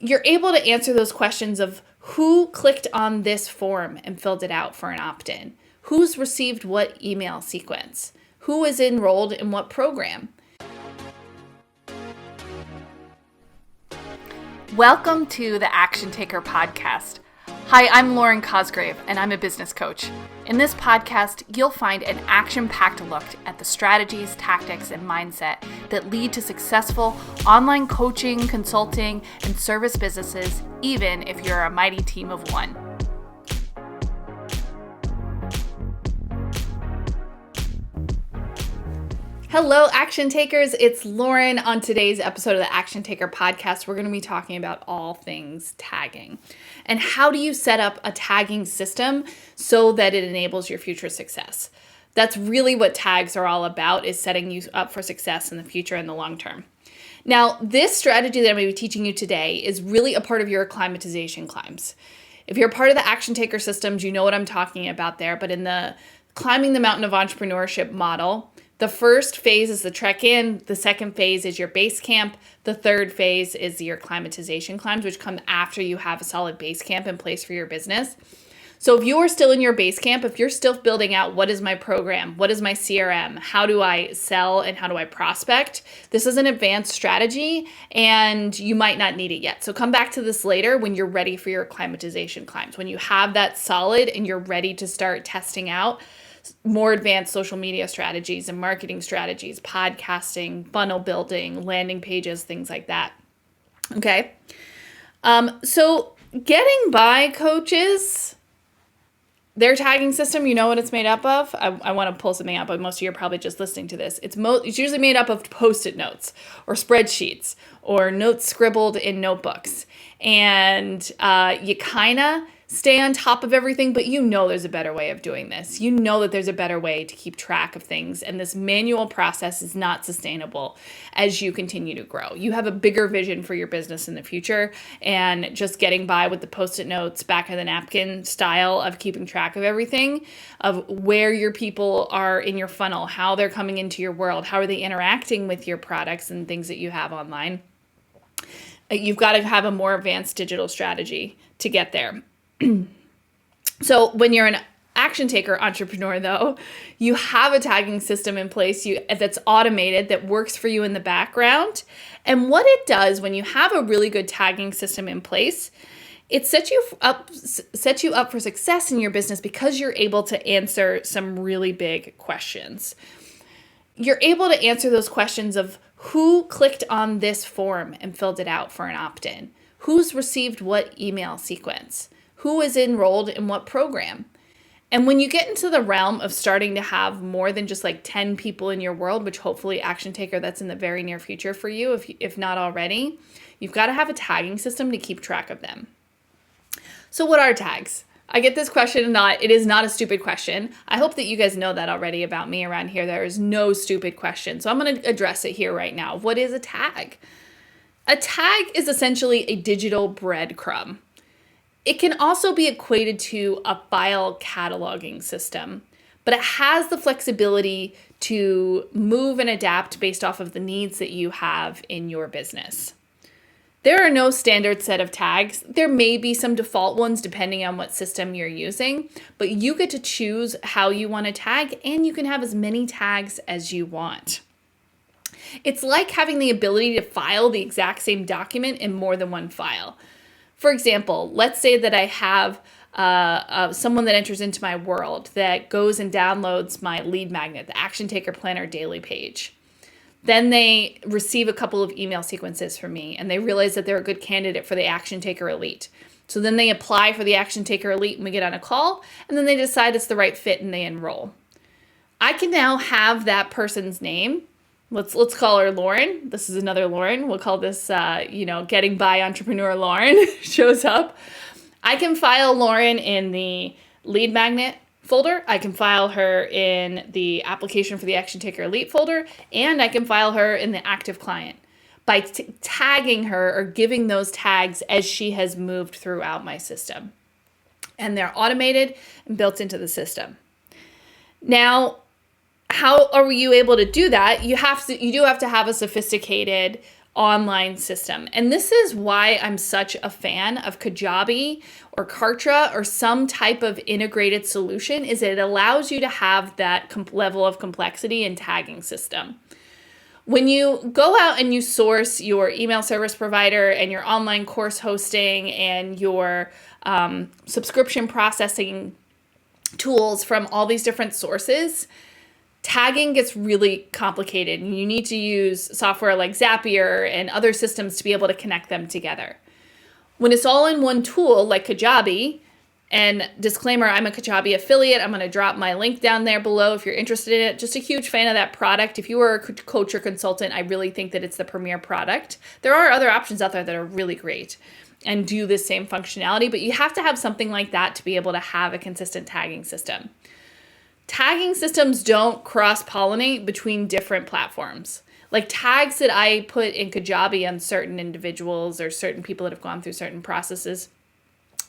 you're able to answer those questions of who clicked on this form and filled it out for an opt-in, who's received what email sequence, who is enrolled in what program. Welcome to the Action Taker podcast. Hi, I'm Lauren Cosgrave, and I'm a business coach. In this podcast, you'll find an action-packed look at the strategies, tactics, and mindset that lead to successful online coaching, consulting, and service businesses, even if you're a mighty team of one. Hello, Action Takers. It's Lauren. On today's episode of the Action Taker podcast, we're going to be talking about all things tagging. And how do you set up a tagging system so that it enables your future success? That's really what tags are all about, is setting you up for success in the future and the long term. Now, this strategy that I'm going to be teaching you today is really a part of your acclimatization climbs. If you're a part of the Action Taker systems, you know what I'm talking about there. But in the Climbing the Mountain of Entrepreneurship model, the first phase is the trek in, the second phase is your base camp, the third phase is your acclimatization climbs, which come after you have a solid base camp in place for your business. So if you are still in your base camp, if you're still building out what is my program, what is my CRM, how do I sell and how do I prospect, this is an advanced strategy and you might not need it yet. So come back to this later when you're ready for your acclimatization climbs, when you have that solid and you're ready to start testing out more advanced social media strategies and marketing strategies, podcasting, funnel building, landing pages, things like that. Okay. So Getting By coaches, their tagging system, you know what it's made up of? I want to pull something up, but most of you are probably just listening to this. It's usually made up of Post-it notes or spreadsheets or notes scribbled in notebooks. And you kind of stay on top of everything, but you know there's a better way of doing this. You know that there's a better way to keep track of things, and this manual process is not sustainable as you continue to grow. You have a bigger vision for your business in the future, and just getting by with the Post-it notes, back of the napkin style of keeping track of everything, of where your people are in your funnel, how they're coming into your world, how are they interacting with your products and things that you have online. You've got to have a more advanced digital strategy to get there. So when you're an action taker entrepreneur, though, you have a tagging system in place that's automated, that works for you in the background. And what it does when you have a really good tagging system in place, it sets you up for success in your business because you're able to answer some really big questions. You're able to answer those questions of who clicked on this form and filled it out for an opt-in, who's received what email sequence, who is enrolled in what program. And when you get into the realm of starting to have more than just like 10 people in your world, which hopefully Action Taker, that's in the very near future for you, if not already, you've got to have a tagging system to keep track of them. So what are tags? I get this question it is not a stupid question. I hope that you guys know that already about me around here. There is no stupid question. So I'm going to address it here right now. What is a tag? A tag is essentially a digital breadcrumb. It can also be equated to a file cataloging system, but it has the flexibility to move and adapt based off of the needs that you have in your business. There are no standard set of tags. There may be some default ones depending on what system you're using, but you get to choose how you want to tag, and you can have as many tags as you want. It's like having the ability to file the exact same document in more than one file. For example, let's say that I have someone that enters into my world that goes and downloads my lead magnet, the Action Taker Planner daily page. Then they receive a couple of email sequences from me, and they realize that they're a good candidate for the Action Taker Elite. So then they apply for the Action Taker Elite and we get on a call, and then they decide it's the right fit and they enroll. I can now have that person's name. Let's call her Lauren. This is another Lauren. We'll call this, Getting By Entrepreneur Lauren shows up. I can file Lauren in the lead magnet folder. I can file her in the application for the Action Taker Elite folder, and I can file her in the active client by tagging her or giving those tags as she has moved throughout my system. And they're automated and built into the system. Now, how are you able to do that? You do have to have a sophisticated online system. And this is why I'm such a fan of Kajabi or Kartra or some type of integrated solution, is it allows you to have that level of complexity and tagging system. When you go out and you source your email service provider and your online course hosting and your subscription processing tools from all these different sources, tagging gets really complicated, and you need to use software like Zapier and other systems to be able to connect them together. When it's all in one tool like Kajabi, and disclaimer, I'm a Kajabi affiliate. I'm going to drop my link down there below if you're interested in it. Just a huge fan of that product. If you are a coach or consultant, I really think that it's the premier product. There are other options out there that are really great and do the same functionality, but you have to have something like that to be able to have a consistent tagging system. Tagging systems don't cross-pollinate between different platforms. Like tags that I put in Kajabi on certain individuals or certain people that have gone through certain processes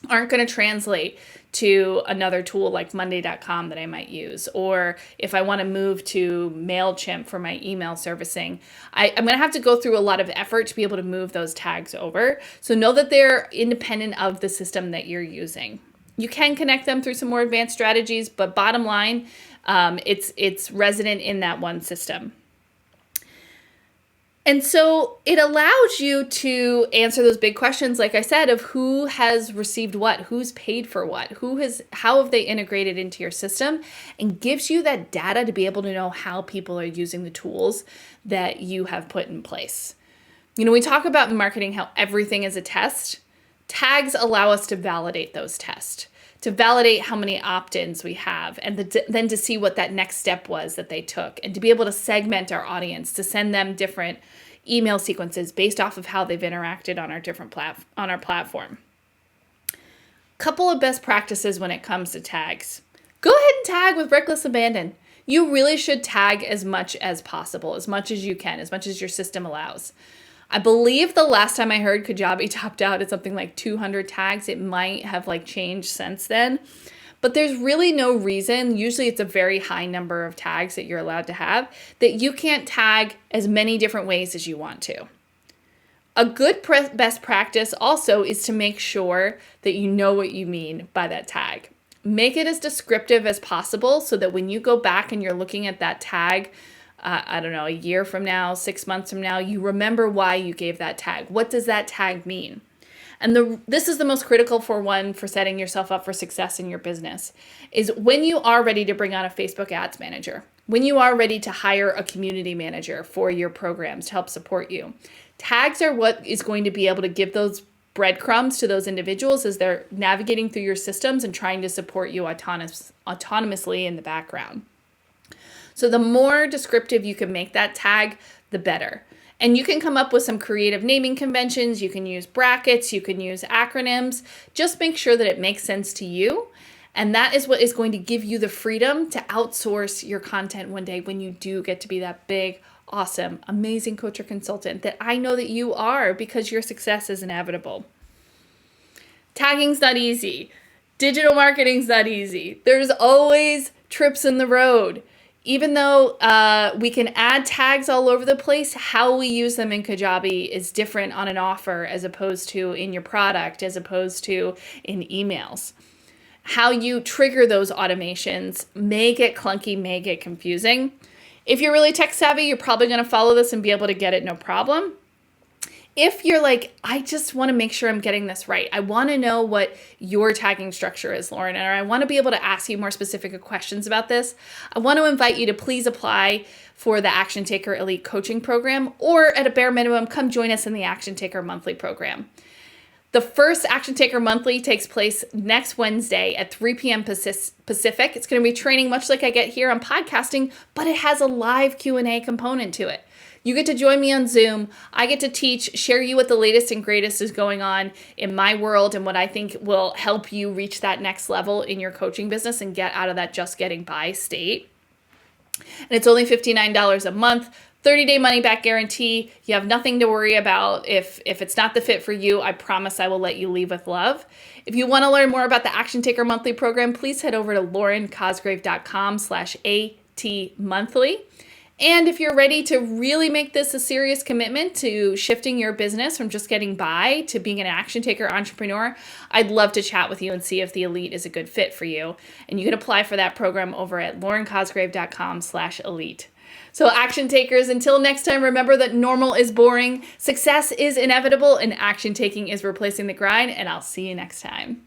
aren't going to translate to another tool like Monday.com that I might use. Or if I want to move to MailChimp for my email servicing, I'm going to have to go through a lot of effort to be able to move those tags over. So know that they're independent of the system that you're using. You can connect them through some more advanced strategies, but bottom line, it's resident in that one system. And so it allows you to answer those big questions, like I said, of who has received what, who's paid for what, how have they integrated into your system, and gives you that data to be able to know how people are using the tools that you have put in place. You know, we talk about in marketing how everything is a test. Tags allow us to validate those tests, to validate how many opt-ins we have, and then to see what that next step was that they took, and to be able to segment our audience, to send them different email sequences based off of how they've interacted on our different on our platform. Couple of best practices when it comes to tags. Go ahead and tag with reckless abandon. You really should tag as much as possible, as much as you can, as much as your system allows. I believe the last time I heard Kajabi topped out at something like 200 tags. It might have changed since then, but there's really no reason. Usually it's a very high number of tags that you're allowed to have, that you can't tag as many different ways as you want to. A good best practice also is to make sure that you know what you mean by that tag. Make it as descriptive as possible so that when you go back and you're looking at that tag, a year from now, 6 months from now, you remember why you gave that tag. What does that tag mean? And this is the most critical for setting yourself up for success in your business, is when you are ready to bring on a Facebook ads manager, when you are ready to hire a community manager for your programs to help support you. Tags are what is going to be able to give those breadcrumbs to those individuals as they're navigating through your systems and trying to support you autonomously in the background. So the more descriptive you can make that tag, the better. And you can come up with some creative naming conventions. You can use brackets. You can use acronyms. Just make sure that it makes sense to you. And that is what is going to give you the freedom to outsource your content one day when you do get to be that big, awesome, amazing coach or consultant that I know that you are, because your success is inevitable. Tagging's not easy. Digital marketing's not easy. There's always trips in the road. Even though we can add tags all over the place, how we use them in Kajabi is different on an offer as opposed to in your product, as opposed to in emails. How you trigger those automations may get clunky, may get confusing. If you're really tech savvy, you're probably going to follow this and be able to get it no problem. If you're like, I just want to make sure I'm getting this right, I want to know what your tagging structure is, Lauren, or I want to be able to ask you more specific questions about this, I want to invite you to please apply for the Action Taker Elite Coaching Program, or at a bare minimum, come join us in the Action Taker Monthly Program. The first Action Taker Monthly takes place next Wednesday at 3 p.m. Pacific. It's going to be training much like I get here on podcasting, but it has a live Q&A component to it. You get to join me on Zoom. I get to teach, share you what the latest and greatest is going on in my world and what I think will help you reach that next level in your coaching business and get out of that just getting by state. And it's only $59 a month, 30-day money-back guarantee. You have nothing to worry about if it's not the fit for you. I promise I will let you leave with love. If you want to learn more about the Action Taker Monthly Program, please head over to laurencosgrave.com/ATmonthly. And if you're ready to really make this a serious commitment to shifting your business from just getting by to being an action taker entrepreneur, I'd love to chat with you and see if the Elite is a good fit for you. And you can apply for that program over at laurencosgrave.com/elite. So action takers, until next time, remember that normal is boring, success is inevitable, and action taking is replacing the grind. And I'll see you next time.